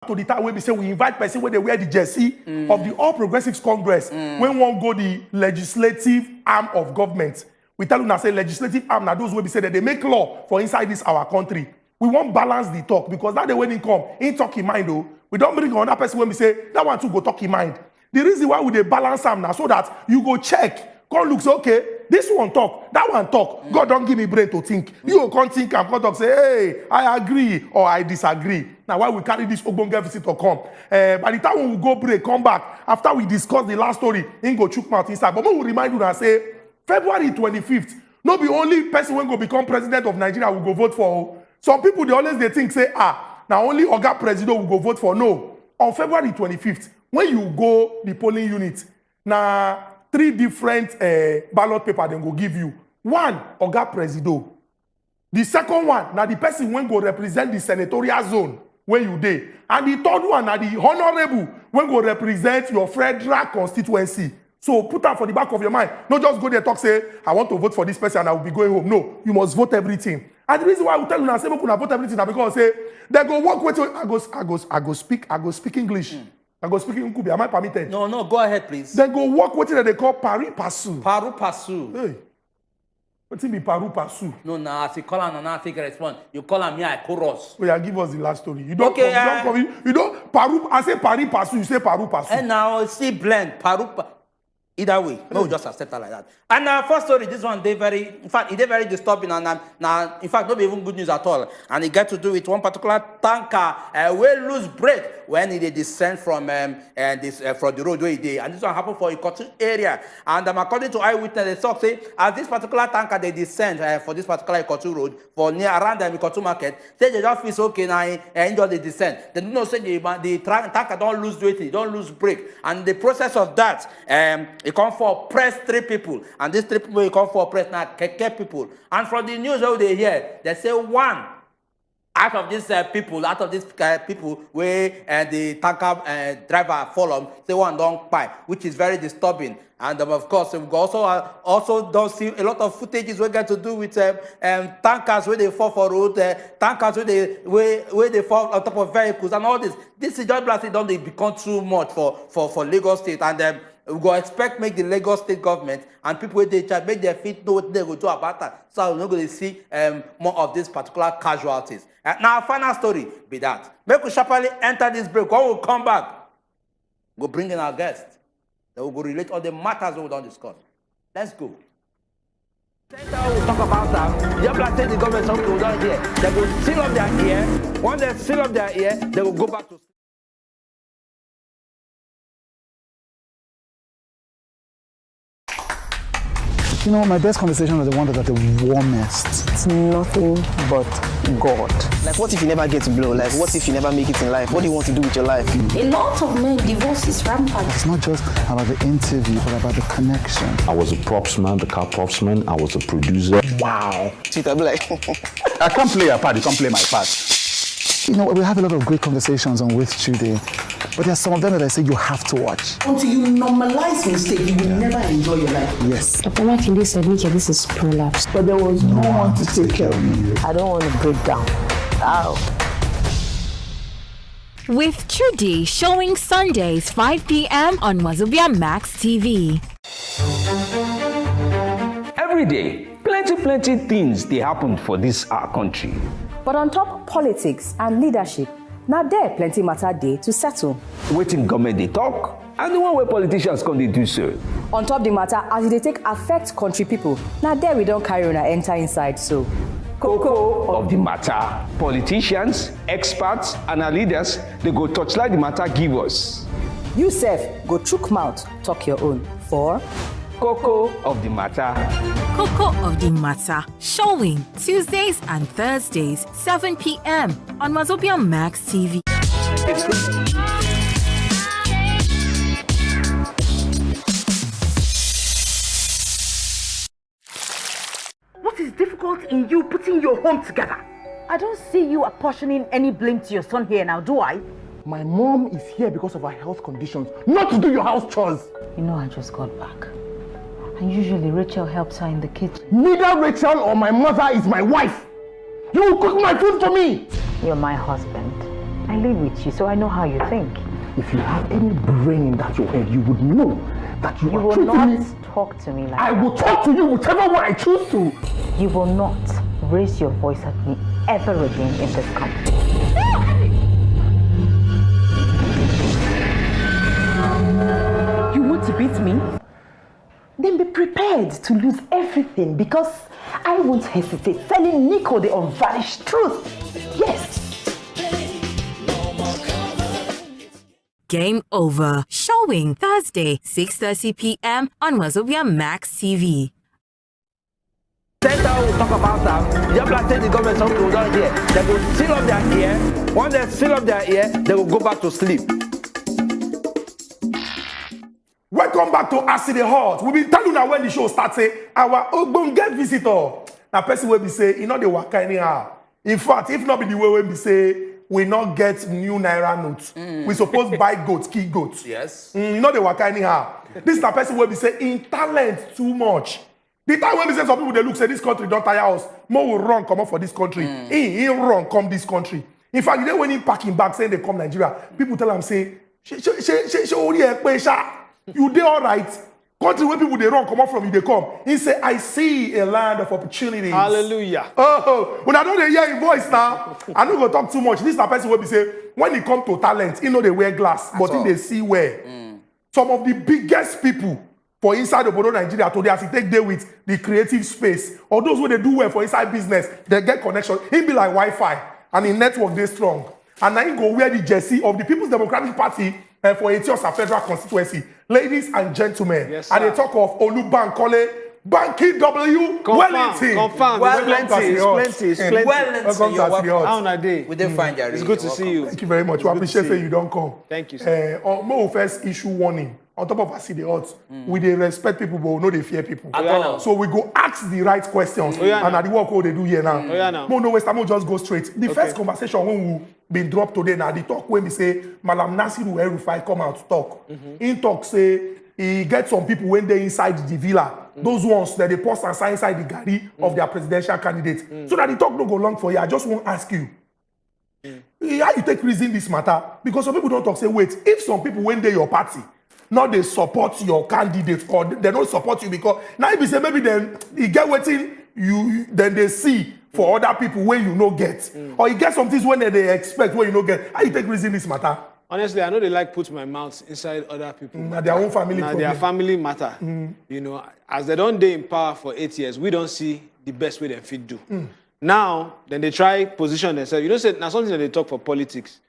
to the time when we say we invite person when they wear the jersey of the All Progressives Congress when one go the legislative arm of government. We tell you now say legislative arm now those will be say that they make law for inside this our country. We won't balance the talk because that day when he come, he talk in mind though. We don't bring another person when we say that one to go talk in mind. The reason why we they balance them now so that you go check, come look say okay, this one talk, that one talk. God don't give me brain to think. You can't think and come talk say, hey, I agree or I disagree. Now why we carry this ogbonge visitor come? By the time we go break, come back after we discuss the last story, he go chook mouth inside. But we remind you and say February 25th, not the only person when go become president of Nigeria will go vote for. Some people they always they think say now only Oga president will go vote for. No, on February 25th, when you go the polling unit, now 3 different ballot paper they go give you. One, Oga Presido. The second one, now the person when go represent the senatorial zone when you dey. And the third one, now the honorable when go represent your federal constituency. So put that for the back of your mind. Not just go there talk say, I want to vote for this person and I will be going home. No, you must vote everything. And the reason why I will tell you now, say, we can vote everything now because say, they go work with you. I go speak English. I go speak in Kubi. Am I permitted? No, go ahead, please. Then go work with it that they call pari passu. Paru passu. Hey, what's it mean pari passu? No, as you call and I think I respond. You call me, I chorus. Oh yeah, give us the last story. You don't Okay, you don't paru. I say pari passu. You say paru passu. And now see blend either way, no, just accept it like that. And first story, this one they very, in fact, it very disturbing and now, in fact, not even good news at all. And it got to do with one particular tanker will lose brake when it descend from from the road where it is. And this one happened for Ikotu area. And according to eyewitness, they talk say as this particular tanker they descend for this particular Ikotu road for near around the Ikotu market, say they just feel okay now enjoy the descent. They do not say the tanker don't lose weight, don't lose brake, and the process of that it come for press 3 people, and these 3 people come for press now keke people. And from the news how they hear, they say one out of these people where the tanker driver follow, say one don't buy, which is very disturbing. And of course, we also don't see a lot of footages we get to do with tankers where they fall for road, tankers where they fall on top of vehicles and all this. This is just blasted don't they become too much for Lagos State, and we go expect make the Lagos State government and people where they try make their feet know what they go do about that. So we're not going to see more of these particular casualties. Now, final story be that. Make we sharply enter this break. When we come back, we'll bring in our guests. They will go relate all the matters we don't discuss. Let's go. We'll talk about that. Just like the government something we don't hear. They will seal up their ear. When they seal up their ear, they will go back to. You know, my best conversations are the ones that are the warmest. It's nothing but God. Like, what if you never get to blow? Like, what if you never make it in life? What do you want to do with your life? A lot of men, divorce is rampant. It's not just about the interview, but about the connection. I was a props man, the car props man. I was a producer. Wow. Sweet, I'll be like, I can't play your part, you can't play my part. You know, we have a lot of great conversations on With Today, but there are some of them that I say you have to watch. Until you normalize mistake, you will never enjoy your life. Yes. Dr. Makinde said, Mika, this is prolapse. But there was no one to take care of me. I don't want to break down. Ow. With Today showing Sundays 5 p.m. on wazobiamax TV. Every day, plenty things they happen for this our country. But on top politics and leadership, now there plenty matter day to settle. Waiting government they talk, and the one where politicians come they do so. On top the matter as they take affect country people, now there we don't carry on and enter inside so. Cocoa of the matter. Politicians, experts, and our leaders, they go touchlight the matter give us. You sef, go chook mouth, talk your own. For Cocoa of the matter. Cocoa of the Matter, showing Tuesdays and Thursdays, 7 p.m. on wazobiamax TV. What is difficult in you putting your home together? I don't see you apportioning any blame to your son here now, do I? My mom is here because of her health conditions, not to do your house chores. You know, I just got back. And usually Rachel helps her in the kitchen. Neither Rachel or my mother is my wife. You will cook my food for me. You're my husband. I live with you, so I know how you think. If you have any brain in that your head, you would know that you are will treating not me. talk to me like I that. will talk to you whichever way I choose to. You will not raise your voice at me ever again in this company. You want to beat me? Then be prepared to lose everything because I won't hesitate telling Nico the unvarnished truth. Yes. Game Over, showing Thursday, 6:30 p.m. on wazobiamax TV. Center will talk about that. Just like say the government something we don't hear. They will seal up their ear. Once they seal up their ear, they will go back to sleep. Welcome back to Aso Rock. We been telling you now when the show starts, say our Ogbonge visitor. Now person will be say, you know the waka anyhow. In fact, if not be the way we be say, we not get new Naira notes. We suppose buy goats, kill goats. Yes. You know the waka anyhow. This na person will be say, in talent too much. The time when we say some people they look say this country don't tire us, more will run come up for this country. He run come this country. In fact, you know when he packing back saying they come Nigeria, people tell him say, you dey all right. Country where people they run come up from you they come. He say, I see a land of opportunities. Hallelujah. Oh, when I don't hear his voice now, I don't go talk too much. This is the person will be say when it come to talent, you know they wear glass, but in they see where some of the biggest people for inside the Bodo Nigeria today as he take day with the creative space or those who they do well for inside business, they get connection. He be like Wi-Fi and in network they strong. And now he go wear the jersey of the People's Democratic Party for Etiosa Federal Constituency. Ladies and gentlemen, yes, and they talk of Olubankole, Banky W. Wellington. Confirm. Plenty. Welcome to Aso Rock. How on a day? We didn't find you. It's good to see you. Thank you very much. We appreciate that you don't come. Thank you, sir. Mo first issue warning. On top of Aso Rock, we dey respect people, but we no dey fear people. So we go ask the right questions. And at the work what they do here now. Mo no waste time, just go straight. The first conversation when we been dropped today now, the talk when we say Malam Nasir El-Rufai come out to talk. In talk say he get some people when they inside the villa. Those ones that they post and sign inside the gari of their presidential candidate. So that the talk no go long for you. I just want to ask you. How you take reason this matter? Because some people don't talk, say, wait, if some people when they your party, not they support your candidate or they don't support you because now if you say maybe then you get waiting you then they see for other people when you no get or you get some things when they expect when you no get. How you take reason this matter? Honestly, I know they like put my mouth inside other people. Now their own family. Now their family matter. You know, as they don't stay in power for 8 years, we don't see the best way they fit do. Now, then they try position themselves. You know, say now something that they talk for politics.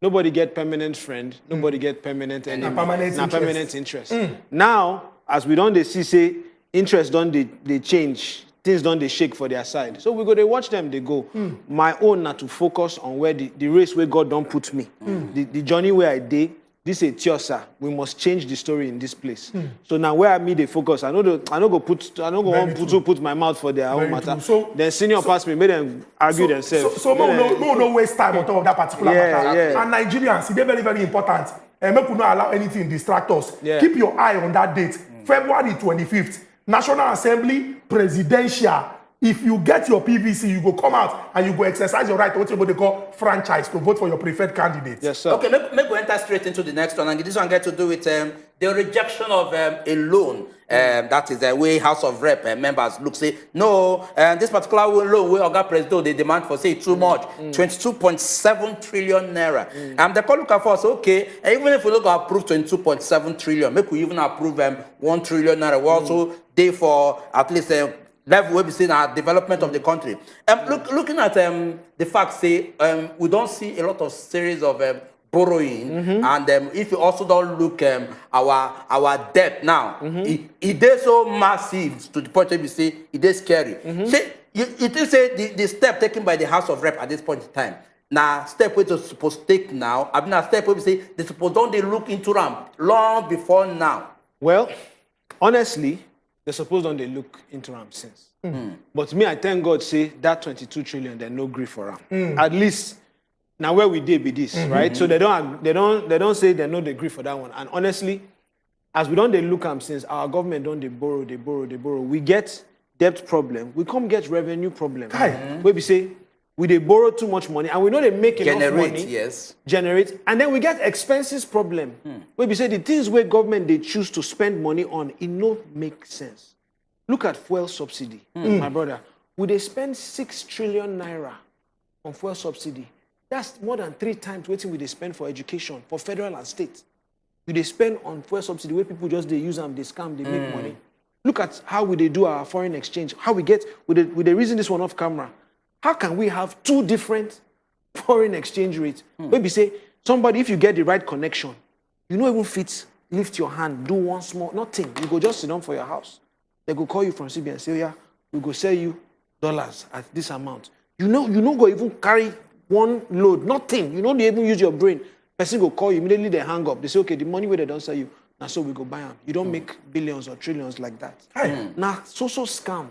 Nobody get permanent friend. Nobody get permanent enemy. Permanent interest. Now, as we don't they see say interest don't they change. Things don't they shake for their side. So we go they watch them, they go. My own not to focus on where the race where God don't put me. The journey where I did, this is Tiosa. We must change the story in this place. So now where I meet the focus, I don't go put my mouth for their own matter. So then senior pass me, make them argue themselves. So no waste time on top of that particular matter. And Nigerians, they're very, very important. And make we not allow anything distract us. Keep your eye on that date. February 25th. National Assembly, presidential. If you get your PVC, you go come out and you go exercise your right to what they call franchise to vote for your preferred candidate. Yes, sir. Okay, maybe we enter straight into the next one. And this one get to do with the rejection of a loan. That is the way House of Rep members look say, no, this particular loan where Oga President they demand for say too much, 22.7 trillion naira. And the call look for us, okay, even if we look at approve 22.7 trillion, maybe we even approve 1 trillion naira. We also day for at least level where we see our development of the country. Looking at the fact, say, we don't see a lot of series of borrowing, and if you also don't look our debt now, it is so massive to the point where we say it is scary. Say, it is the step taken by the House of Rep at this point in time. Now, step where they're supposed to take now, I mean, a step where we say they supposed don't they look into them long before now. Well, honestly, they suppose don't they look into them since. But me, I thank God say that 22 trillion, they no grief for them. At least now where we did be this, right? So they don't say they know they grief for that one. And honestly, as we don't they look them since our government don't they borrow. We get debt problem. We come get revenue problem. Where we say we they borrow too much money, and we know they make enough money. Yes. Generate, and then we get expenses problem. Where we say the things where government they choose to spend money on, it no make sense. Look at fuel subsidy, my brother. We they spend 6 trillion naira on fuel subsidy. That's more than 3 times what we they spend for education, for federal and state. We they spend on fuel subsidy where people just they use them, they scam, they make money. Look at how we they do our foreign exchange. How we get with the reason this one off camera. How can we have 2 different foreign exchange rates? Maybe say somebody, if you get the right connection, you know even fit lift your hand, do one small nothing. You go just sit down for your house. They go call you from CBN and say, yeah, we go sell you dollars at this amount. You know go even carry one load, nothing. You know they even use your brain. Person go call you, immediately they hang up. They say, okay, the money where they don't sell you, now so we go buy them. You don't make billions or trillions like that. Now, so scam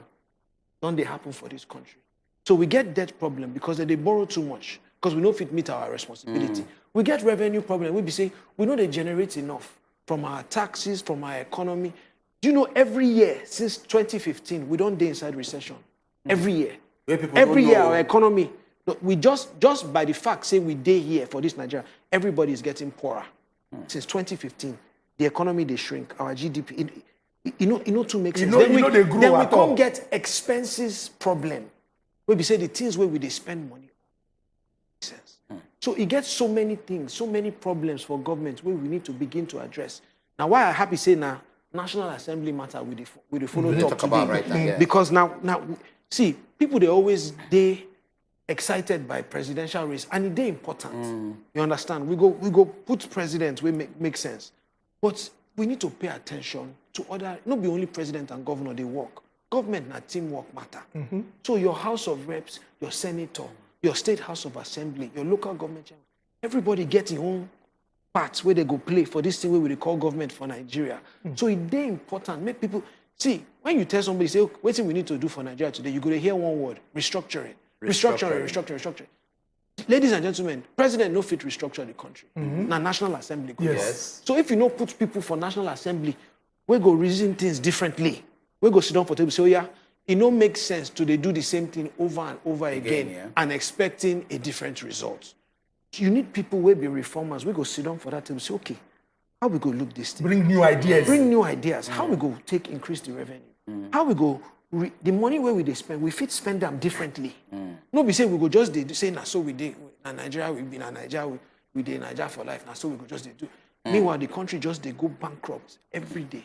don't they happen for this country. So we get debt problem because they borrow too much, because we know if it meet our responsibility. We get revenue problem. We be say, we know they generate enough from our taxes, from our economy. Do you know every year since 2015, we don't day inside recession. Every year. Every year our economy, we just by the fact say we day here for this Nigeria, everybody is getting poorer. Since 2015, the economy they shrink, our GDP, you know to make sense. Then we can't get expenses problem. Where we say the things where we they spend money on. So it gets so many things, so many problems for government where we need to begin to address. Now, why I happy say now National Assembly matter with the follow talk today. About right now, Because now see, people they excited by presidential race, and they important. You understand? We go put president we make sense. But we need to pay attention to other, not be only president and governor, they work. Government na teamwork matter. So your House of Reps, your senator, your state House of Assembly, your local government chairman, everybody get your own parts where they go play for this thing where we call government for Nigeria. So it's very important. Make people see, when you tell somebody, say, what thing we need to do for Nigeria today, you go to hear one word: restructuring. Restructuring. Ladies and gentlemen, president no fit restructure the country. Now National Assembly. Yes. So if you no put people for National Assembly, we go reason things differently. We go sit down for table, say, oh yeah, it no makes sense to they do the same thing over and over again and expecting a different result. You need people who be reformers. We go sit down for that table, say, okay, how we go look this thing? Bring new ideas. How we go increase the revenue? How we go the money where we they spend, we fit spend them differently. No be say we go just say na so we did na Nigeria, we been na Nigeria, we did Nigeria for life. Now so we go just do. Meanwhile, the country just they go bankrupt every day.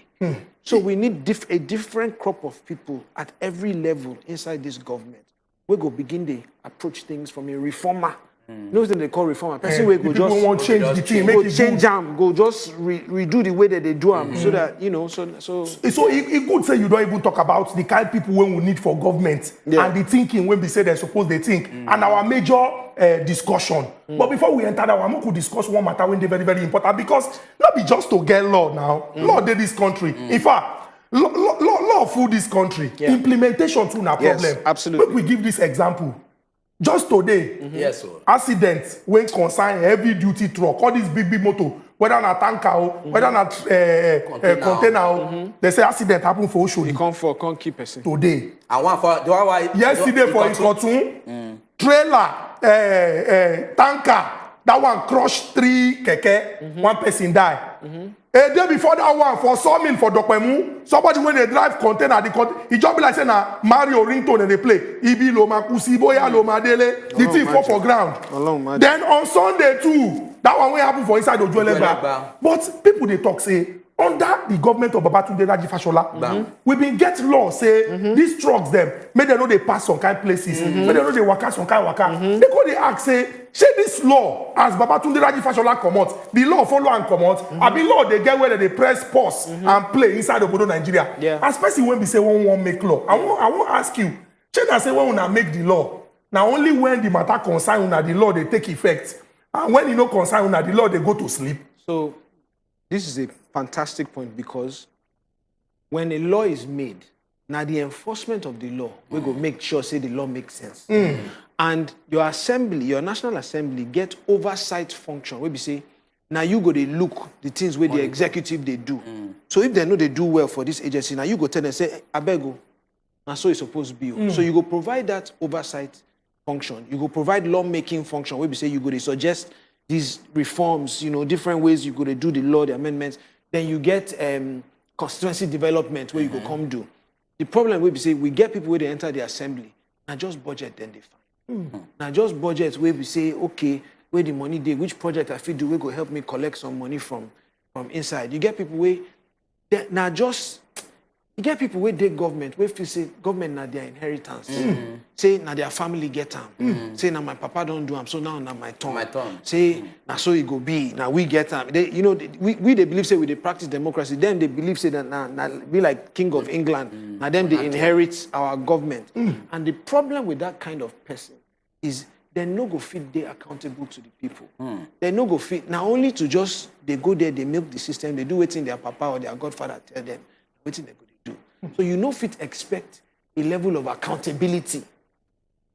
So we need a different crop of people at every level inside this government. We go begin to approach things from a reformer. You know what they call reformer? Person we go just want change the thing, go change them, go just redo the way that they do them, so that so it could say you don't even talk about the kind of people when we need for government and the thinking when we say they're supposed they think and our major discussion. But before we enter that one, we could discuss one matter when they're very, very important, because not be just to get law now. Law did this country. In fact, law food this country. Implementation too na problem. Yes, absolutely. But we give this example. Just today, yes, sir. Accident when concern heavy duty truck, all these big motor, whether na tanker or whether na container, they say accident happen for Oshodi. You can't keep person. Today. And one for yesterday for Ikotun, trailer, tanker, that one crushed 3 keke, one person die. A day before that one, for sawmill for Dokpemu, somebody when they drive container, it just be like saying Mario ringtone and they play. Ibi Loma Kusiboya Loma Dele, the thing fall for ground. Then on Sunday too, that one will happen for inside Ojuelegba. But people they talk say, under the government of Babatunde Raji Fashola, we been get law say these trucks them, may they know they pass some kind places, may they know they waka some kind waka. They go they ask say this law as Babatunde Raji Fashola come out, the law follow and come out, and the law they get where they press pause and play inside Obodo Nigeria. Especially when we say one won't make law. I want ask you, Chena say when we make the law, now only when the matter concern the law they take effect, and when you know concern the law they go to sleep. So this is a fantastic point, because when a law is made, now the enforcement of the law, we go make sure say the law makes sense. And your assembly, your National Assembly, get oversight function. We be say, now you go they look the things where the executive they do. So if they know they do well for this agency, now you go tell them say, I beg you, now so it's supposed to be. So you go provide that oversight function. You go provide lawmaking function where we say you go to suggest these reforms, different ways you go to do the law, the amendments. Then you get constituency development where you go come do. The problem where we say we get people where they enter the assembly, now just budget then they find. Now just budget where we say, okay, where the money they, which project I feel do, we go help me collect some money from inside. You get people where, now just, you get people where they government, where feel say government now their inheritance. Say now their family get them. Say now my papa don't do them, so now my turn. Say now so it go be, now we get them. They, we they believe say we they practice democracy. Then they believe say that now be like King of England. Now them they inherit our government. And the problem with that kind of person is they no go fit they accountable to the people. They no go fit now only to just they go there, they milk the system, they do waiting their papa or their godfather tell them waiting they go. So you no fit expect a level of accountability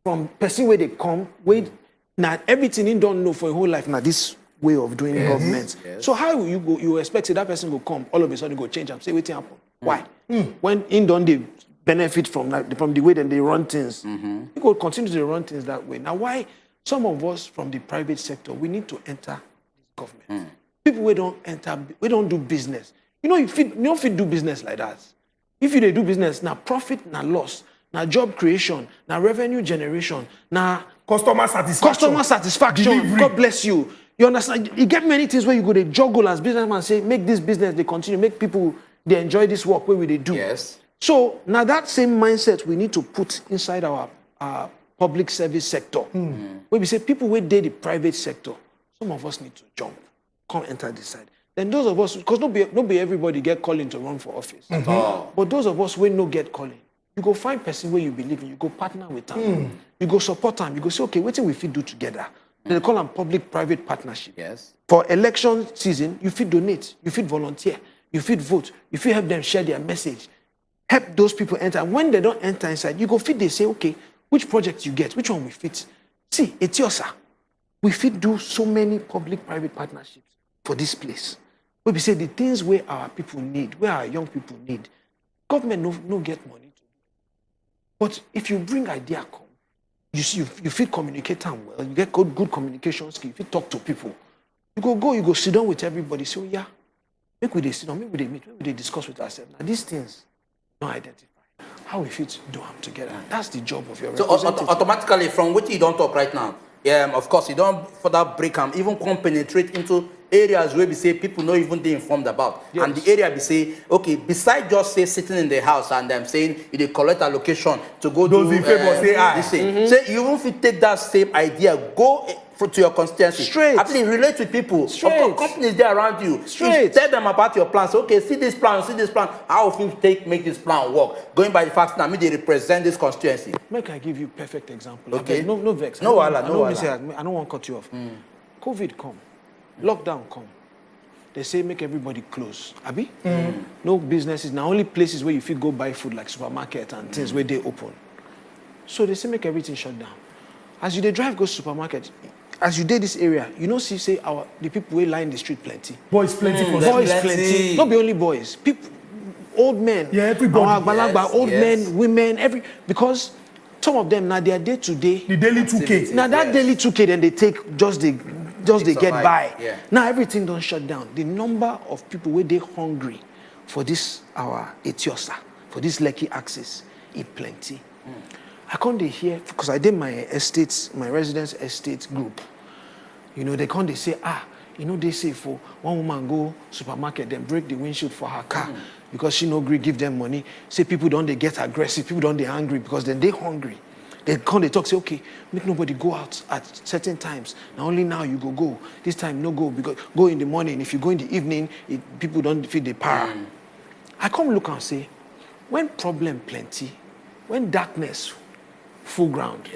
from person where they come, where now everything you don't know for your whole life, now this way of doing government. So how will you go, you expect that person will come, all of a sudden go change and say, what's happen? Why? When in don't they benefit from the way that they run things, you go continue to run things that way. Now why some of us from the private sector, we need to enter this government. People we don't enter, we don't do business. You don't fit do business like that. If you do business, now profit, now loss, now job creation, now revenue generation, now customer satisfaction. Delivery. God bless you. You understand? You get many things where you go to juggle as businessman, say, make this business, they continue, make people, they enjoy this work where they do. Yes. So now that same mindset we need to put inside our public service sector. Where we say people where they the private sector, some of us need to jump, come enter this side. Then those of us, because not be everybody get calling to run for office. But those of us who no get calling, you go find person where you believe in, you go partner with them. You go support them, you go say, okay, what we fit do together? They call them public-private partnership. Yes. For election season, you fit donate, you fit volunteer, you fit vote, you fit help them share their message. Help those people enter. When they don't enter inside, you go fit, they say, okay, which project you get, which one we fit? See, it's yours, sir. We fit do so many public-private partnerships for this place. Where we say the things where our people need, where our young people need, government no get money to do. But if you bring idea come, you see, you feel communicate them well, you get good communication skills, you talk to people. You go sit down with everybody, say, yeah, make we they sit down, maybe they meet, maybe they discuss with ourselves. Now these things, don't identify. How we fit do them together. That's the job of your representative. So automatically, from what you don't talk right now, of course, you don't further break them, even come penetrate into areas where we say people not even they informed about. Yes. And the area we say, okay, besides just say sitting in the house and them saying you they collect allocation to go those do in favor say say you even fit take that same idea, go to your constituency. Straight. Actually relate with people. Straight. Of course, companies there around you. Straight. Tell them about your plans. Okay, see this plan, How will you make this plan work? Going by the fact that they represent this constituency. Make I give you a perfect example. Okay. No vex. No wala. I don't want to cut you off. COVID come. Lockdown come. They say make everybody close. Abi? No businesses. Now only places where you feel go buy food like supermarket and things where they open. So they say make everything shut down. As you they drive go supermarket, as you did this area, you know see say the people who lie in the street plenty. Boys plenty for boys plenty. Not be only boys. People, old men. Yeah, everybody. Men, women, because some of them now they are day to day. The daily 2K. Now that daily 2K then they take just they get by. Yeah. Now everything don't shut down. The number of people where they hungry for this our Etiosa, for this Lekki axis, is plenty. I can't hear because I did my estates, my residence estate group. They can't they say, they say for one woman go supermarket, then break the windshield for her car because she no agree give them money. Say people don't they get aggressive, people don't they angry because then they hungry. They come, they talk, say, okay, make nobody go out at certain times. Now only now you go. This time no go, because go in the morning. If you go in the evening, people don't feel the power. I come look and say, when problem plenty, when darkness full ground,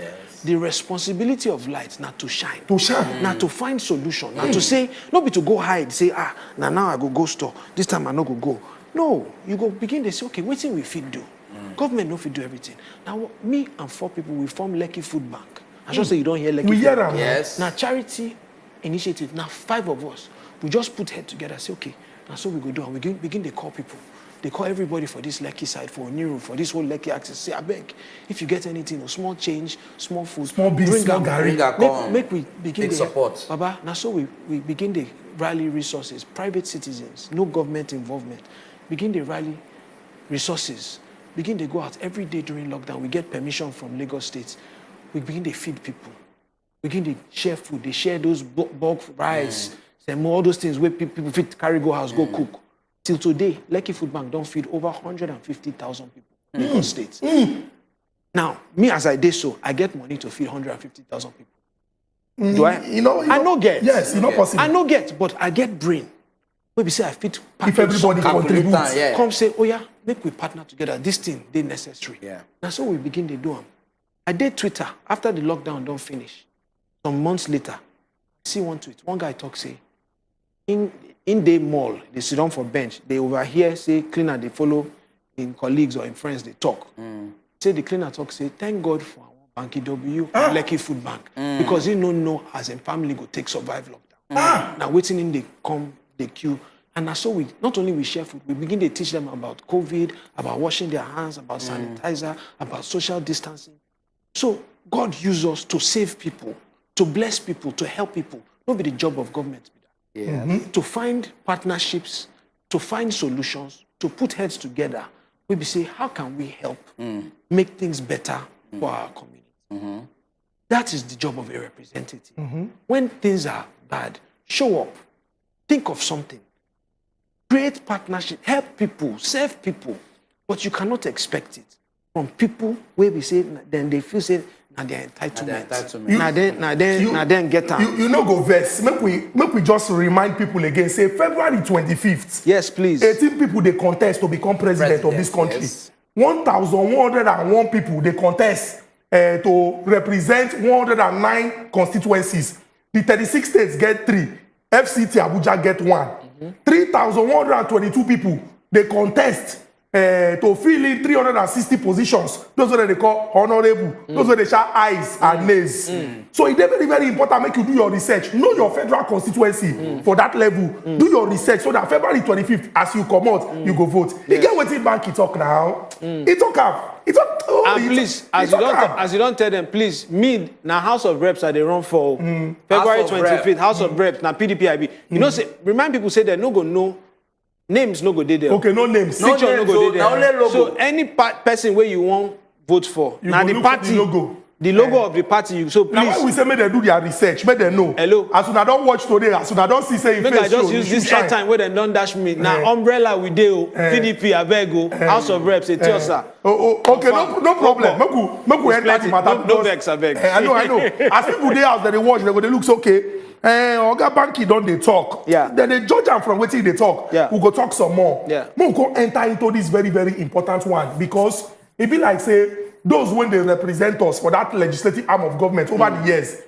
the responsibility of light not to shine. Not to find solution. Not to say, not be to go hide, say, now I go store. This time I no go. No, you go begin to say, okay, what thing we fit do? Government no fit do everything. Now, me and 4 people, we form Lekki Food Bank. I just say you don't hear Lekki We Food hear Bank. them. Yes. Now, charity initiative. Now, 5 of us, we just put head together. Say, okay, now so we go do, and we begin to call people. they call everybody for this Lekki side, for Oniru, for this whole Lekki access. Say, I beg, if you get anything, a small change, small food, small beans, small gari, make we begin the support. Baba, now so we begin the rally resources, private citizens, no government involvement. Begin the rally resources. Begin to go out every day during lockdown. We get permission from Lagos State. We begin to feed people. Begin to share food. They share those bulk rice, all those things where people fit carry go house, go cook. Till today, Lekki Food Bank don't feed over 150,000 people in Lagos State. Now, me as I did so, I get money to feed 150,000 people. Do I? I no get. Yes, not possible. I no get, but I get brain. Maybe say I fit. If everybody contributes, come say, oh yeah, make we partner together. This thing, they necessary. That's how we begin to do them. I did Twitter after the lockdown don't finish. Some months later, I see one tweet. One guy talk say, in the mall, they sit down for bench. They overhear say cleaner they follow in colleagues or in friends they talk. Say the cleaner talk say, thank God for our Banky W and Lekki Food Bank because he no know as a family go take survive lockdown. Now waiting in they come. The queue, and so we not only we share food, we begin to teach them about COVID, about washing their hands, about sanitizer, about social distancing. So God uses us to save people, to bless people, to help people. Not be the job of government. To find partnerships, to find solutions, to put heads together. We be say, how can we help make things better for our community? That is the job of a representative. When things are bad, show up. Think of something. Create partnership. Help people. Serve people. But you cannot expect it from people where we say, then they feel say, now they're entitled. Now then get out. You know go verse. Make we just remind people again. Say February 25th. Yes, please. 18 people they contest to become president of this country. Yes. 1,101 people they contest to represent 109 constituencies. The 36 states get 3. FCT Abuja get 1. 3,122 people they contest to fill in 360 positions. Those are what they call honorable. Those are they shout eyes and nays. So it's very, very important. Make you do your research. Know your federal constituency for that level. Do your research so that February 25th, as you come out, you go vote. You get what Banky talk now. It talk up. It talk. And please, as you don't tell them, please, me now House of Reps are they run for February 25th. House of Reps now PDP. You know, say remind people say they no go know. Names no go there. Okay, no names. No go there. So any person where you want vote for, now the party logo of the party. So please. Now when we say make them do their research, make them know. Hello. As soon as I don't watch today, as soon as I don't see say in face show. I just use this airtime where they don't dash me. Now umbrella we do. PDP Avego, House of Reps, Etiosa. Okay, no problem. Make we enter the matter. No vex, Aveg. I know. As people they out there they watch, they looks okay. Oga Banky don't they talk. Then they judge them from waiting they talk. We go talk some more. We go enter into this very, very important one because it be like say those when they represent us for that legislative arm of government over the years,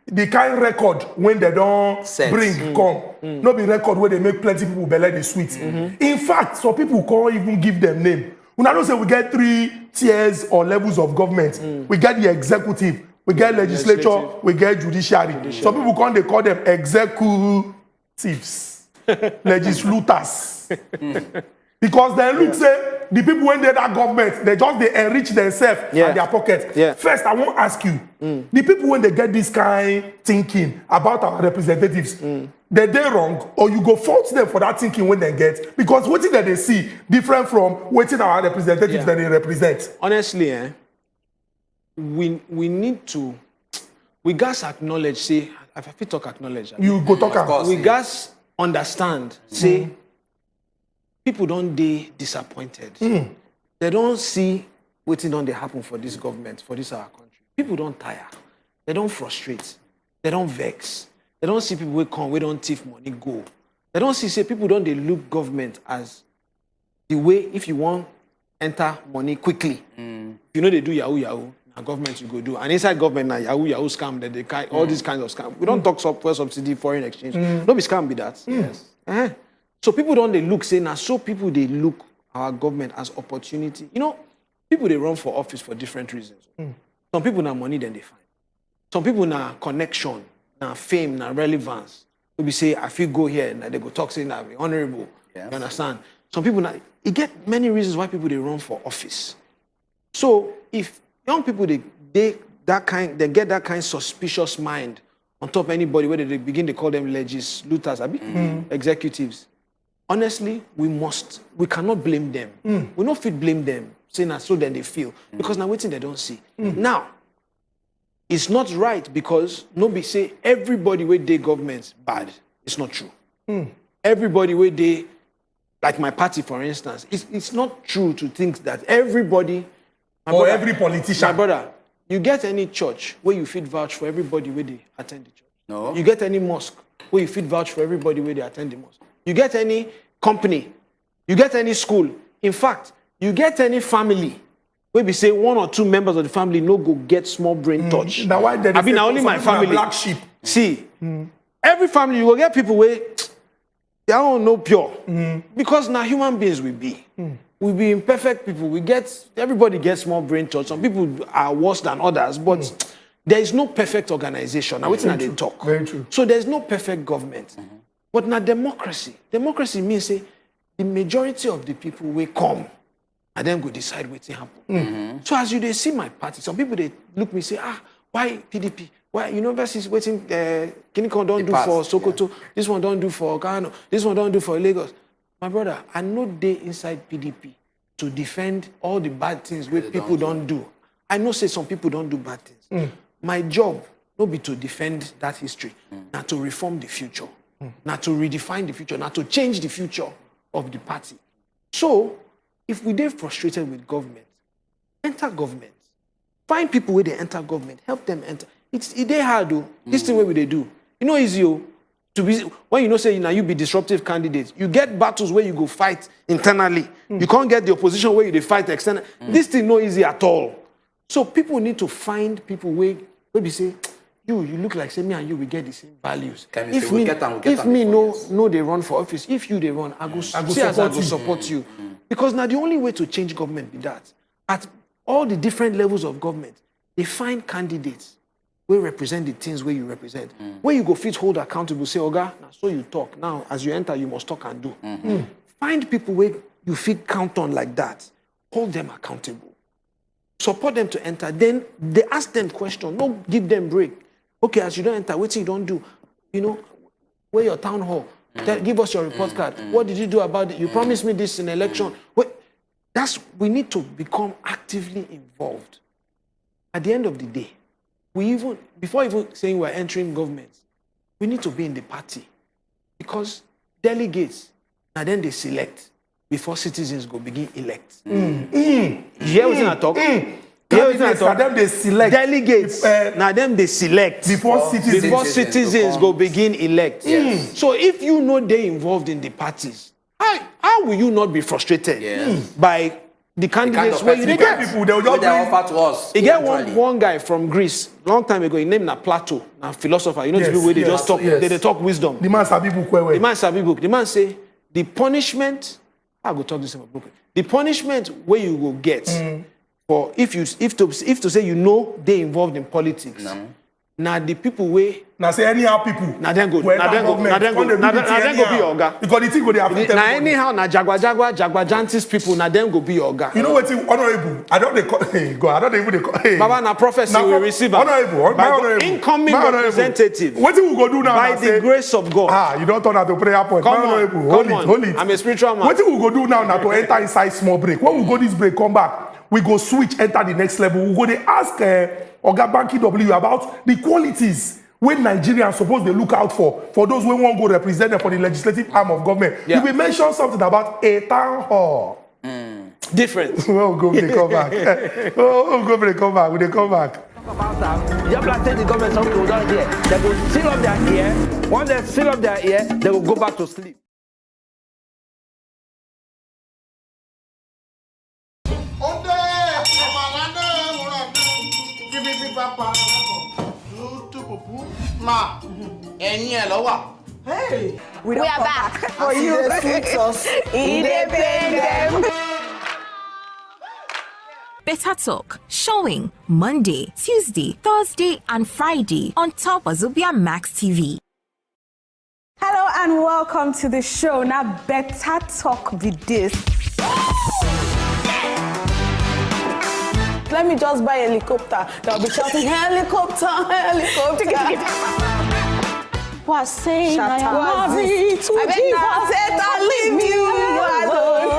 the kind record when they don't bring come, no be record where they make plenty people belly the sweet. In fact, some people can't even give them name. We don't say we get 3 tiers or levels of government. We get the executive. We get legislature, we get judiciary. Some people can't they call them executives, legislators. Because they look say the people when they're that government, they enrich themselves and their pocket. First, I want to ask you, the people when they get this kind thinking about our representatives, they're wrong, or you go fault them for that thinking when they get, because what that they see different from what our representatives that they represent. Honestly, we need to, we guys acknowledge, say, if I talk acknowledge. You go talk about. We guys understand, say, people don't they disappointed. They don't see what's don't they happen for this government, for this our country. People don't tire. They don't frustrate. They don't vex. They don't see people who come, we don't thief money, go. They don't see, say, people don't they look government as the way, if you want enter money quickly. You know they do yahoo. And government you go do. And inside government now, yahoo scam, that they all these kinds of scam. We don't talk software subsidy, foreign exchange. Don't be scam be that. Yes. So people don't they look, say now, so people they look our government as opportunity. You know, people they run for office for different reasons. Some people now money then they find. Some people now connection, now fame, now relevance. We say, I feel go here, and they go talk, say now be honorable. You understand? Some people now, it get many reasons why people they run for office. So if young people they get that kind suspicious mind on top of anybody, whether they begin to call them legislators, executives. Honestly, we cannot blame them. We not fit blame them, saying that so then they feel. Because now waiting they don't see. Now, it's not right because nobody say everybody where they government's bad. It's not true. Everybody where they, like my party for instance, it's not true to think that everybody or every politician. My brother, you get any church where you fit vouch for everybody where they attend the church? No. You get any mosque where you fit vouch for everybody where they attend the mosque? You get any company? You get any school? In fact, you get any family where we say one or two members of the family no go get small brain touch. Now why I mean, only my family. Black sheep. See, every family you will get people where they don't know pure because now human beings we be. We be imperfect people. Everybody gets small brain touch. Some people are worse than others, but there is no perfect organization. Now, what's not they talk? Very true. So there's no perfect government. But now democracy. Democracy means say the majority of the people will come and then go decide what's happen. So as they see my party, some people they look me say, why PDP? Why universities waiting? Kinikon don't do for Sokoto. This one don't do for Ghana. This one don't do for Lagos. My brother, I know they inside PDP to defend all the bad things where people don't do. I know say some people don't do bad things. My job not be to defend that history, not to reform the future, not to redefine the future, not to change the future of the party. So, if we get frustrated with government, enter government. Find people where they enter government, help them enter. It's hard though. This thing where they do. You know easy to be when you know say now you be disruptive candidates. You get battles where you go fight internally. You can't get the opposition where you fight externally. This thing not easy at all. So people need to find people where we say, you look like say me and you we get the same values. If me no they run for office, if you they run, I go support you. Because now the only way to change government be that. At all the different levels of government, they find candidates where represent the things where you represent. Where you go fit hold accountable, say, Oga, now so you talk. Now, as you enter, you must talk and do. Find people where you fit count on like that. Hold them accountable. Support them to enter. Then they ask them questions. Don't give them break. Okay, as you don't enter, what you don't do? You know, where your town hall? Give us your report card. What did you do about it? You promised me this in election. We need to become actively involved. At the end of the day, before even saying we're entering government, we need to be in the party. Because delegates, and then they select before citizens go begin elect. You hear what I talk? Now them they select. Delegates, now them they select. Before citizens go begin elect. So if you know they involved in the parties, how will you not be frustrated by the candidates where you get people they will just offer to us? You get one guy from Greece long time ago. He named Plato, a philosopher. You know the people where they just talk. They talk wisdom. The man sabi book. The man sabi book. The man say the punishment. I go talk this about book. The punishment where you will get for if to say you know they involved in politics. Now the people where now say anyhow people now then go be Oga because the thing go they affect now anyhow now Jagwa Jantis people now then go be Oga. You know what honorable I don't even Baba na prophecy we receive honorable incoming representative. What we go do now by the grace of God? You don't turn out to prayer point. Hold it. I'm a spiritual man. What we go do now to enter inside small break. When we go this break come back we go switch enter the next level. We go they ask Oga Banky W about the qualities when Nigerians supposed to look out for those who won't go represent them for the legislative arm of government. You will mention something about a town hall. Different. We'll go when they come back. We'll go when they come back. When they come back. Just like the government some people down here, they will seal up their ear. Once they seal up their ear, they will go back to sleep. Hey, we are back for you. Better Talk, showing Monday, Tuesday, Thursday, and Friday on top of Wazobia Max TV. Hello and welcome to the show. Now, better talk with this. Let me just buy a helicopter. They'll be shouting, helicopter, helicopter. Was saying I am married to Jesus. I'll leave you alone.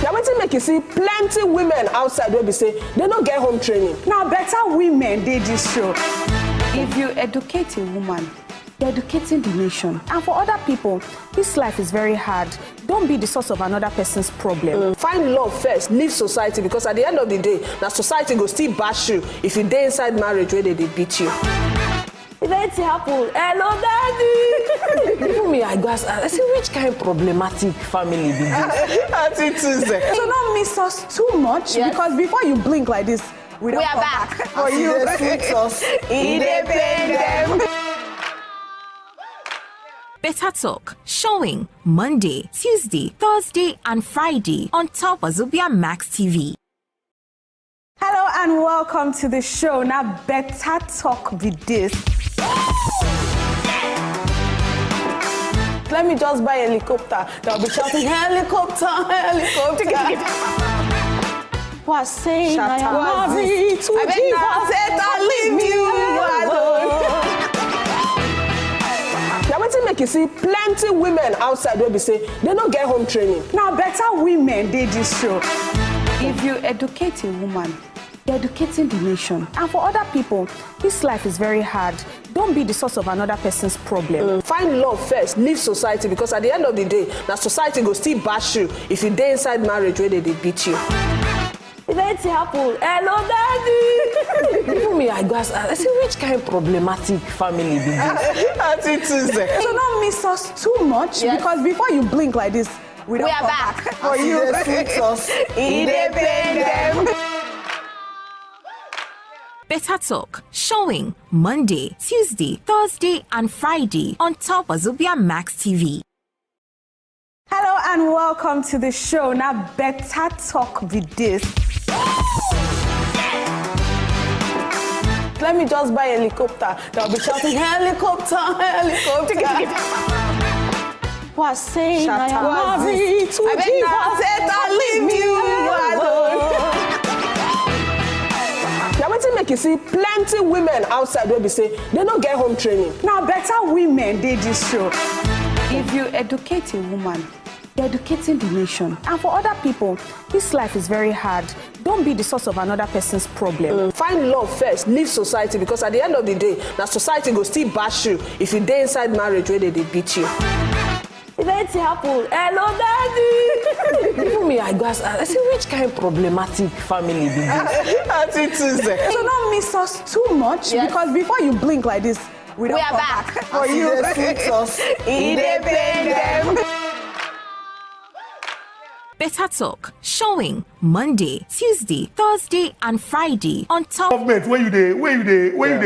Now, what you make you see plenty women outside will be say they don't get home training. Now, better women did this show. If you educate a woman, you're educating the nation. And for other people, this life is very hard. Don't be the source of another person's problem. Find love first, leave society, because at the end of the day, now society go still bash you if you stay inside marriage where they beat you. If anything happen, hello, daddy. Even me, I guess, I see which kind of problematic family be this. So don't miss us too much, because before you blink like this, we are back for you. Independent. Better Talk, showing Monday, Tuesday, Thursday, and Friday on top wazobiamax TV. Hello and welcome to the show. Now, better talk with this. Let me just buy a helicopter. They'll be shouting, helicopter, helicopter. Was saying I am married to Jesus. I'll leave you alone. Now, what you make you see plenty women outside will be say they don't get home training. Now, better women did this show. If you educate a woman, you're educating the nation. And for other people, this life is very hard. Don't be the source of another person's problem. Find love first, leave society, because at the end of the day, now society go still bash you if you stay inside marriage where they beat you. If anything happen, hello, daddy. Even me, I guess, I see which kind of problematic family be this. So don't miss us too much, because before you blink like this, we are back for you. Independent. Better Talk, showing Monday, Tuesday, Thursday, and Friday on top wazobiamax TV. Hello and welcome to the show. Now, better talk with this. Let me just buy a helicopter. They'll be shouting, helicopter, helicopter. Was saying I am married to Jesus. I'll leave you alone. Now, what you make you see plenty women outside will be say they don't get home training. Now, better women did this show. If you educate a woman, you're educating the nation. And for other people, this life is very hard. Don't be the source of another person's problem. Find love first, leave society, because at the end of the day, now society go still bash you if you stay inside marriage where they beat you. If anything happen, hello, daddy. Even me, I guess, I see which kind of problematic family be this. So don't miss us too much, because before you blink like this, we are back for you. Independent. Better Talk, showing Monday, Tuesday, Thursday, and Friday on top. Government, where you they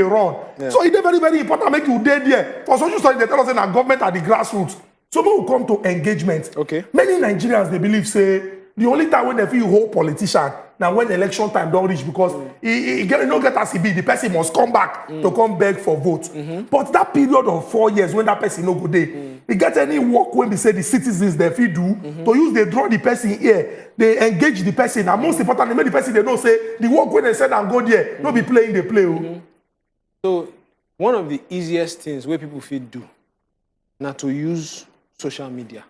run. Yeah. So it's very, very important make you dead there. For social studies, they tell us that government are the grassroots. So when we come to engagement, many Nigerians, they believe, say, the only time when they feel hold politician, now when election time don't reach, because you don't get as be, the person must come back to come beg for vote. But that period of 4 years when that person no go there, they get any work when they say the citizens they feel do, to use they draw the person here, they engage the person, and most importantly, make the person they don't say the work when they said and go there, don't be playing the play. So one of the easiest things where people feel do, now to use social media,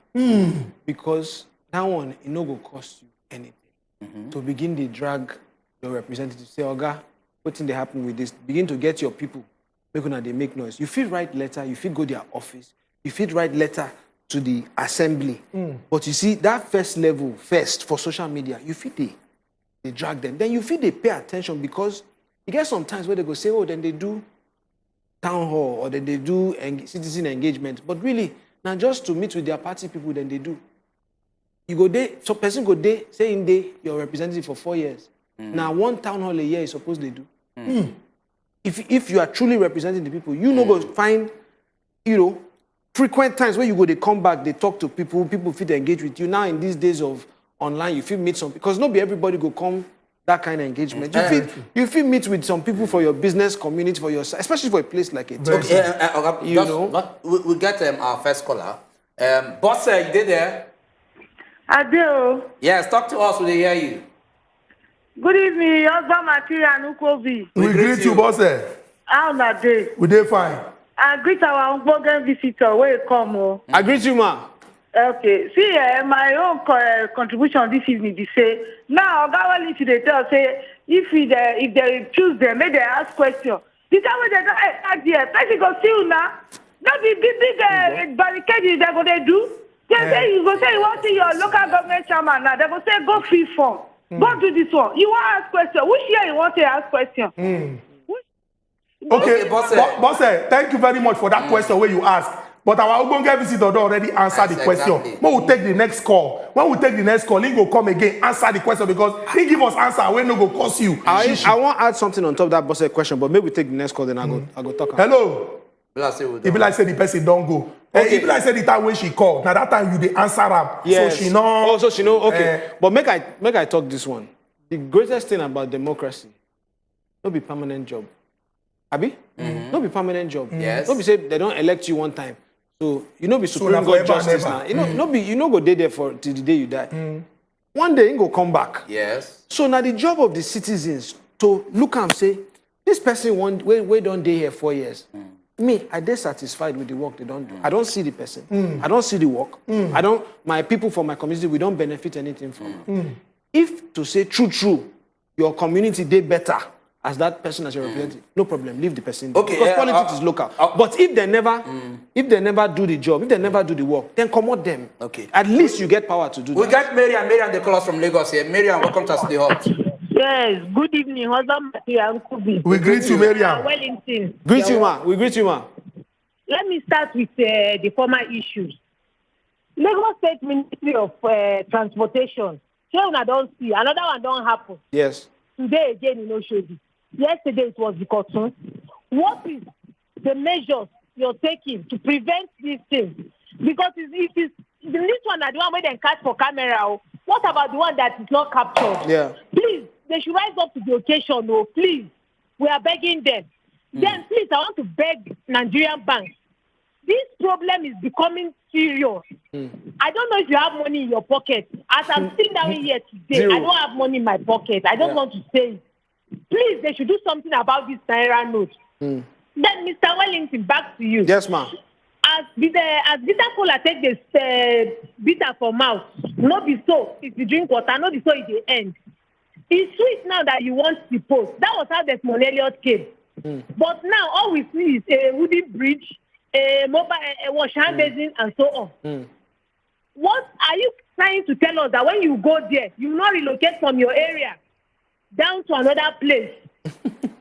because that one it no go cost you anything. To begin to drag your representative, say, Oga, what thing they happen with this? Begin to get your people, they make noise. You feel write letter, you feel go to their office, you feel write letter to the assembly. But you see, that first level, first for social media, you feel they drag them. Then you feel they pay attention, because you get some times where they go say, oh, then they do town hall, or then they do citizen engagement. But really, now just to meet with their party people, then they do. You go there, so person go there, saying they your representative for 4 years. Now one town hall a year is supposed they do. If you are truly representing the people, you know go find, frequent times where you go, they come back, they talk to people, people fit engage with you. Now in these days of online, you feel meet some, because not be everybody go come that kind of engagement. You feel meet with some people for your business community, for your, especially for a place like it. Okay, we get our first caller. Boss, you did there? I do. Yes, talk to us. We hear you. Good evening, husband material and Ukovi. We greet you, boss. How na day? We dey fine. I greet our Unbogen visitor. Where you come? Oh. I greet you, ma. Okay. See, my own contribution this evening. They say now, Oga they tell say if they choose them, may they ask question. The time when they don't ask there, person go see you now. Not the big barricade they go they do. They say you go say you want to see your local government chairman now. They go say go fill form. Go do this one. You want to ask question. Which year you want to ask question? Okay, boss, thank you very much for that question where you asked. But our Ogbonge visitor don already answered the question. Exactly. When we take the next call, he go come again, answer the question because he give us answer when no go cost you. I want to add something on top of that boss question, but maybe we take the next call, then I go talk. Hello. If be like say the person don't go. Okay. If be like say the time when she called, now that time you dey answer her. Yes. So she know. Oh, so she know. Okay. But make I talk this one. The greatest thing about democracy, no be permanent job. Abi? No be permanent job. Yes. No be say they don't elect you one time. So you know be Supreme Court justice now. You know go there for till the day you die. One day you go come back. Yes. So now the job of the citizens to look and say, this person we don't dey here 4 years. Me, I dey satisfied with the work they don't do. I don't see the person. I don't see the work. My people from my community, we don't benefit anything from. If to say true, your community dey better as that person as your representative, no problem, leave the person there. Okay, because politics is local. But if they never do the job, if they never do the work, then comot them. Okay. At least you get power to do that. We got Mariam, the callers from Lagos here. Mariam, welcome to the hot. Yes, good evening, husband material and Kubi. We greet you, Mariam. Wellington. Greet you, ma. We greet you, ma. Let me start with the former issues. Lagos State Ministry of Transportation. So I don't see another one don't happen. Yes. Today again in Oshodi. Yesterday it was the Cotton. What is the measures you're taking to prevent these things? Because if it's this one are the one where they catch for camera. What about the one that is not captured? Yeah. Please, they should rise up to the occasion. Oh, please, we are begging them. Then please, I want to beg Nigerian banks. This problem is becoming serious. I don't know if you have money in your pocket. As I'm sitting down here today, I don't have money in my pocket. I don't want to say it. Please, they should do something about this Naira note. Then, Mr. Wellington, back to you. Yes, ma'am. As bitter cola take this bitter for mouth, no be so. If you drink water, no be so it the end. It's sweet now that you want the post. That was how the Small Elliot came. But now all we see is a wooden bridge, a mobile, a wash hand basin, and so on. What are you trying to tell us that when you go there, you will not relocate from your area down to another place?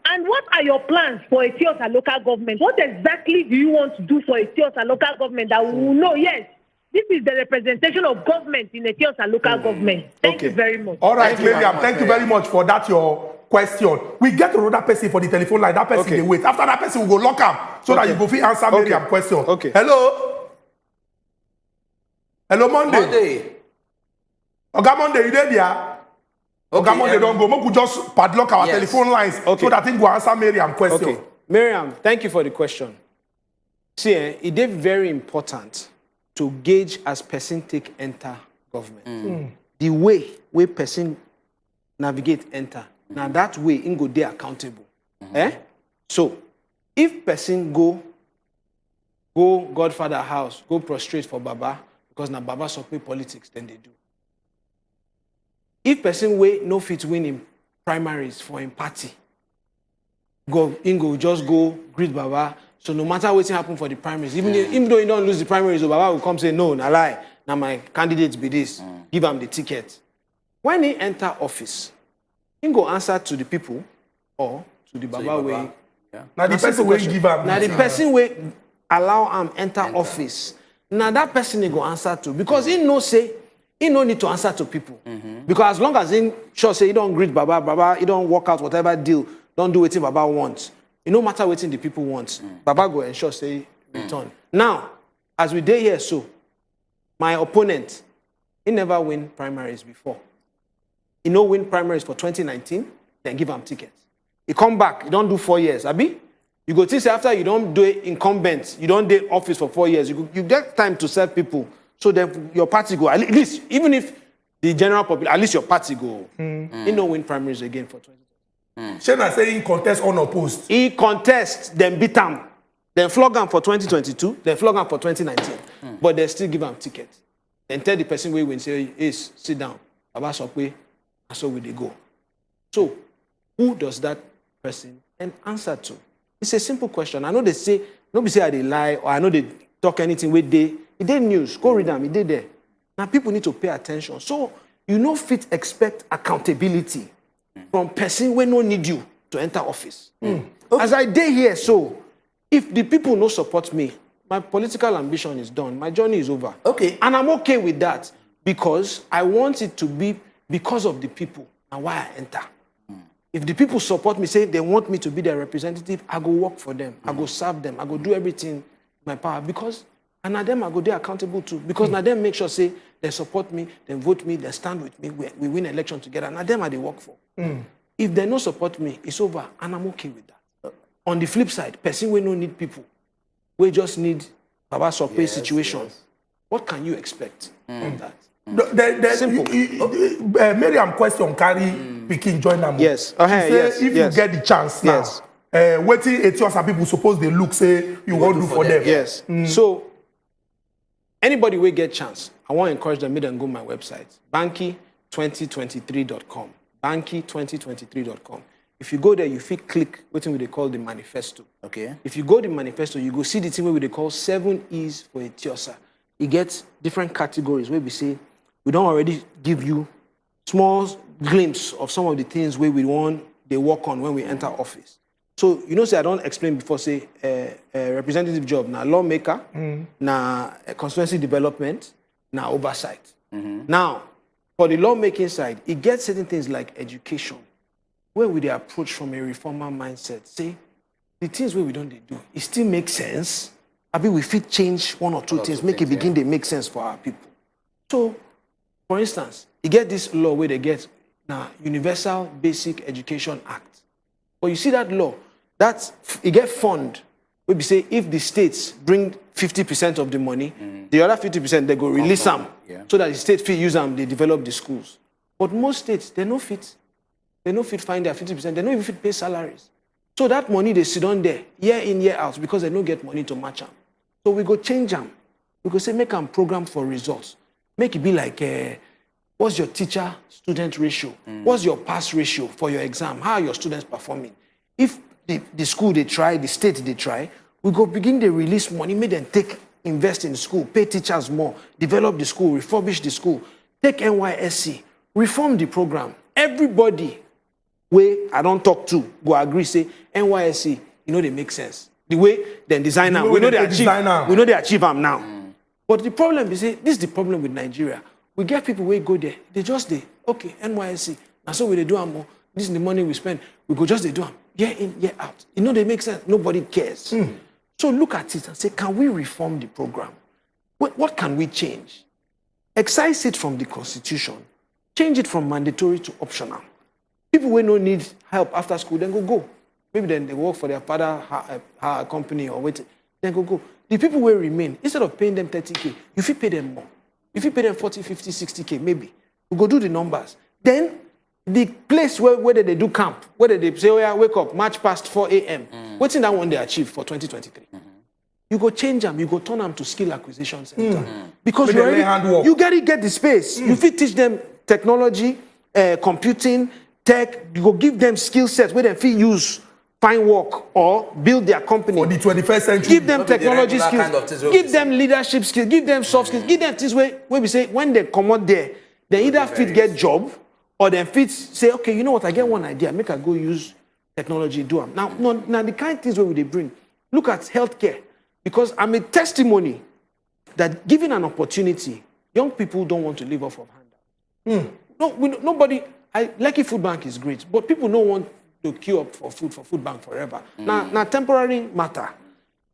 And what are your plans for Ethiopia local government? What exactly do you want to do for Ethiopia local government that we will know, yes, this is the representation of government in Ethiopia local government? Thank you very much. All right, Miriam, thank you very much for that, your question. We get another person for the telephone line. That person, they wait. After that person, we go lock up so that you go fit answer Miriam question. Okay. Hello? Hello, Monday. Oga Monday, you there? Oga Monday don't go. We just padlock our telephone lines so that thing go answer Miriam question. Okay. Miriam, thank you for the question. See, it is very important to gauge as person take enter government. The way person navigate enter. Now that way, in go there accountable. So, if person go Godfather house, go prostrate for Baba, because now Baba support politics, then they do. If person way no fit win in primaries for him party, just go greet Baba. So no matter what happen for the primaries, even though you don't lose the primaries, Baba will come say, no, na lie. Now my candidate be this. Give him the ticket. When he enter office, he go answer to the people or to the Baba way. Now the person will give him. Now the person will allow him enter office. Now that person he go answer to, because he no say he no need to answer to people. Because as long as he sure say he don't greet Baba, he don't work out whatever deal, don't do what Baba wants. It no matter what the people want. Baba go ensure say return. Now, as we dey here, so my opponent, he never win primaries before. he no win primaries for 2019, then give him tickets. He come back, he don't do 4 years, abi? You go think say after you don't do incumbent, you don't do office for 4 years, you get time to serve people. So then your party go, at least, even if the general population, at least your party go. He no win primaries again for 2020. Shena saying contest unopposed. He contest, then beat him. Then flog him for 2022, then flog him for 2019. But they still give him ticket. Then tell the person where win, say, hey, sit down. Baba Sokwe, and so will they go. So, who does that person answer to? It's a simple question. I know they say, nobody say they lie, or I know they talk anything with they. It did news. Go read them. It did there. Now people need to pay attention. So you no fit expect accountability from person when no need you to enter office. Okay. As I did here, so if the people no support me, my political ambition is done. My journey is over. Okay. And I'm okay with that because I want it to be because of the people and why I enter. If the people support me, say they want me to be their representative, I go work for them. I go serve them. I go do everything in my power because, and now them I go there accountable to. Because now them make sure say they support me, they vote me, they stand with me, we win election together. Now them I they work for. If they no support me, it's over, and I'm okay with that. On the flip side, person we no need people. We just need Baba Sokwe situation. Yes. What can you expect from that? Simple. Miriam question carry Pikin join them. Yes. If you get the chance now, waiting at your people suppose they look say you want to do for them. Yes. So anybody will get chance. I want to encourage them to go to my website, Banky2023.com. Banky2023.com. If you go there, you feel click what they call the manifesto. Okay. If you go to the manifesto, you go see the thing where they call 7 E's for Etiosa. It gets different categories where we say we don't already give you small glimpse of some of the things where we want they work on when we enter office. So you know, say I don't explain before. Say representative job now lawmaker, now constituency development, now oversight. Now for the lawmaking side, it gets certain things like education, where we they approach from a reformer mindset. Say the things where we don't they do, it still makes sense. I mean, we fit change one or two things, make it begin to make sense for our people. So, for instance, you get this law where they get now Universal Basic Education Act. But you see that law, that you get fund where we say if the states bring 50% of the money, the other 50% they go release them so that the state fit use them, they develop the schools. But most states, they no fit find their 50%, they don't even fit pay salaries. So that money they sit on there year in, year out because they don't get money to match them. So we go change them. We go say make them program for results. Make it be like, what's your teacher-student ratio? What's your pass ratio for your exam? How are your students performing? If the school they try, the state they try, we go begin to release money, make them invest in the school, pay teachers more, develop the school, refurbish the school, take NYSC, reform the program. Everybody way I don't talk to go agree say NYSC, you know they make sense. The way they design them, we know they achieve them now. But the problem is, this is the problem with Nigeria. We get people who go there, they just okay, NYSC, and so we they do them more. This is the money we spend. We go just they do them year in, year out. You know they make sense. Nobody cares. So look at it and say, can we reform the program? What can we change? Excise it from the constitution. Change it from mandatory to optional. People who no need help after school, then go. Maybe then they work for their father company or wait, then go. The people will remain. Instead of paying them 30K, you fit pay them more. If you pay them 40, 50, 60K, maybe. We go do the numbers. Then the place where they do camp, where they say, oh yeah, wake up, march past 4 a.m. What's in that one they achieve for 2023? You go change them, you go turn them to skill acquisition center. Because you get the space. You fit teach them technology, computing, tech, you go give them skill sets where they fit use, find work, or build their company. For the 21st century. Give them technology skills, give them leadership skills, give them soft skills, give them things where we say when they come out there, they either fit get job, or then fit say, okay, you know what, I get one idea, make I go use technology, do them. Now the kind of things where they bring, look at healthcare, because I'm a testimony that given an opportunity, young people don't want to live off of handout. Nobody. Lucky Food Bank is great, but people don't want to queue up for food bank forever. Now temporary matter.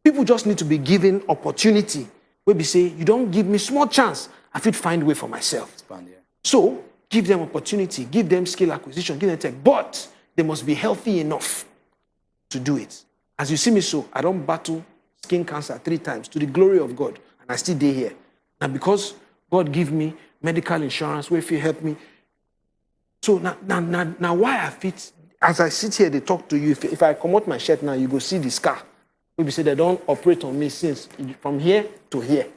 People just need to be given opportunity where we say, you don't give me small chance, I fit find way for myself. So give them opportunity, give them skill acquisition, give them tech, but they must be healthy enough to do it. As you see me so, I don't battle skin cancer 3 times to the glory of God, and I still stay here. And because God give me medical insurance, where if you help me. So now why I fit, as I sit here, they talk to you, if I come out my shirt now, you go see the scar. We say they don't operate on me since from here to here.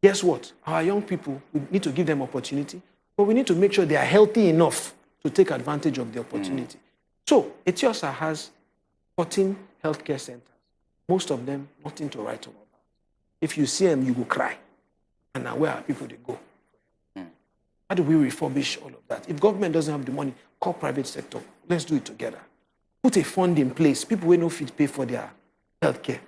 Guess what? Our young people, we need to give them opportunity, but we need to make sure they are healthy enough to take advantage of the opportunity. So, Etiosa has 14 healthcare centers. Most of them, nothing to write home about. If you see them, you will cry. And now where are people they go? How do we refurbish all of that? If government doesn't have the money, call private sector. Let's do it together. Put a fund in place. People will no fit pay for their healthcare.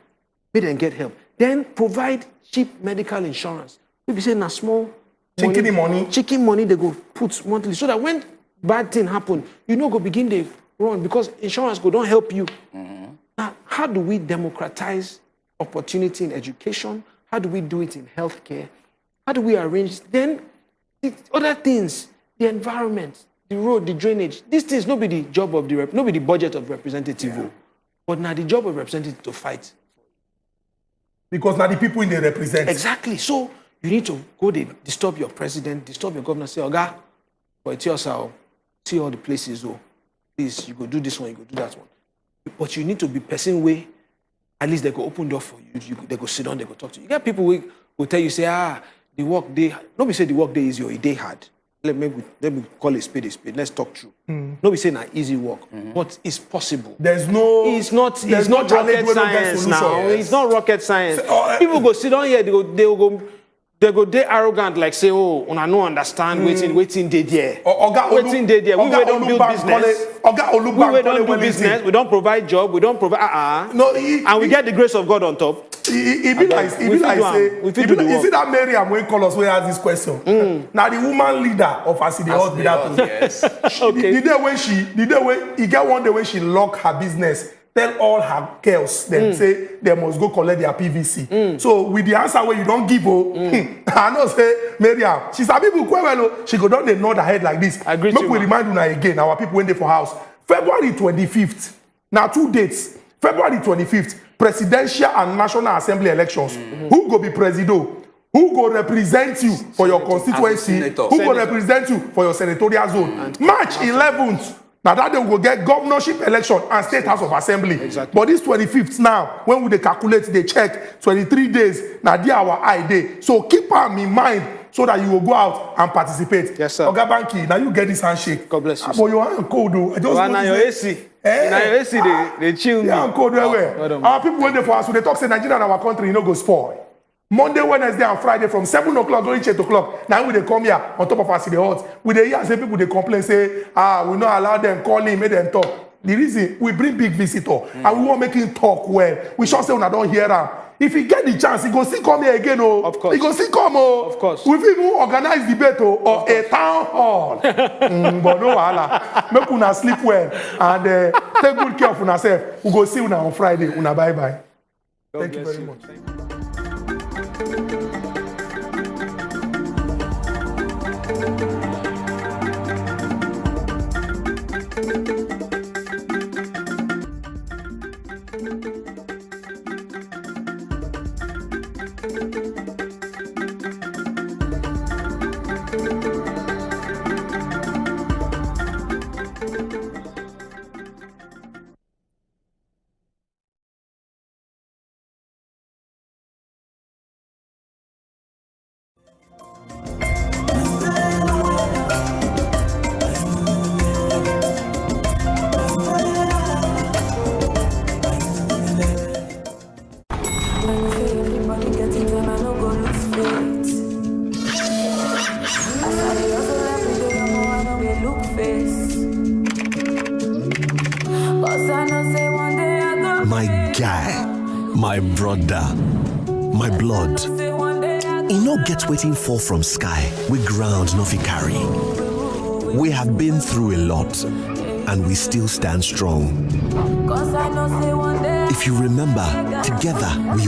Make them get help. Then provide cheap medical insurance. If you say na small chicken money they go put monthly, so that when bad thing happen, you know go begin to run because insurance go don't help you. Now, how do we democratize opportunity in education? How do we do it in healthcare? How do we arrange then the other things, the environment, the road, the drainage? These things no be the job of the budget of representative, but now the job of representative to fight. Because now the people in they represent. Exactly. So you need to go there, disturb your president, disturb your governor, say, Oga, but it's yourself, see all the places, please, you go do this one, you go do that one. But you need to be person way, at least they go open door for you, they go sit down, they go talk to you. You get people who will tell you, say, the work day, nobody say the work day is your day hard. Let me call it spade a spade. Let's talk true. Nobody say na easy work, but it's possible. There's no. It's not rocket science now. Yes. It's not rocket science. People go sit down here. They go they arrogant like say, oh, una no understand. Waiting they there. Waiting they there. We don't build business. We don't do business. We don't provide job. We don't provide. No, and we get the grace of God on top. It be like say, you see that Miriam when call us when ask this question. Now the woman leader of Aside be that. Yes. The day when he get one day when she lock her business, tell all her girls, them say they must go collect their PVC. So with the answer where you don't give, I know say Miriam, she's a people quite well. She go down they nod her head like this. Agree. Look, we remind you now again. Our people went there for house. February 25th. Now 2 dates. February 25th. Presidential and National Assembly elections. Who go be president? Who go represent you for your constituency? Who go represent you for your senatorial zone? March 11th. Now that they will get governorship election and state house of assembly. Exactly. But this 25th now, when we calculate, they check 23 days. Now they our ID. So keep them in mind so that you will go out and participate. Yes, sir. Oga Banky, now you get this handshake. God bless you. But your hand cold though. I just want to your AC. Now your AC, they chill me. Yeah, cold where? Our people went there for us. So they talk say Nigeria and our country, you know, go spoil. Monday, Wednesday, and Friday from 7 o'clock going to 8 o'clock. Now we they come here on top of us in the hut. We they hear say people they complain say, we not allow them call him, make them talk. The reason we bring big visitor and we want make him talk well. We should say we don't hear him. If he get the chance, he go still come here again. Of course. He go still come. Of course. We even organize debate of a town hall. But no wahala. Make una sleep well and take good care of yourself. We go see una on Friday. Una bye bye. Thank you very much. My guy, my brother, my blood. E no get wetin fall from sky, we ground no fit carry. We have been through a lot, and we still stand strong. If you remember, together we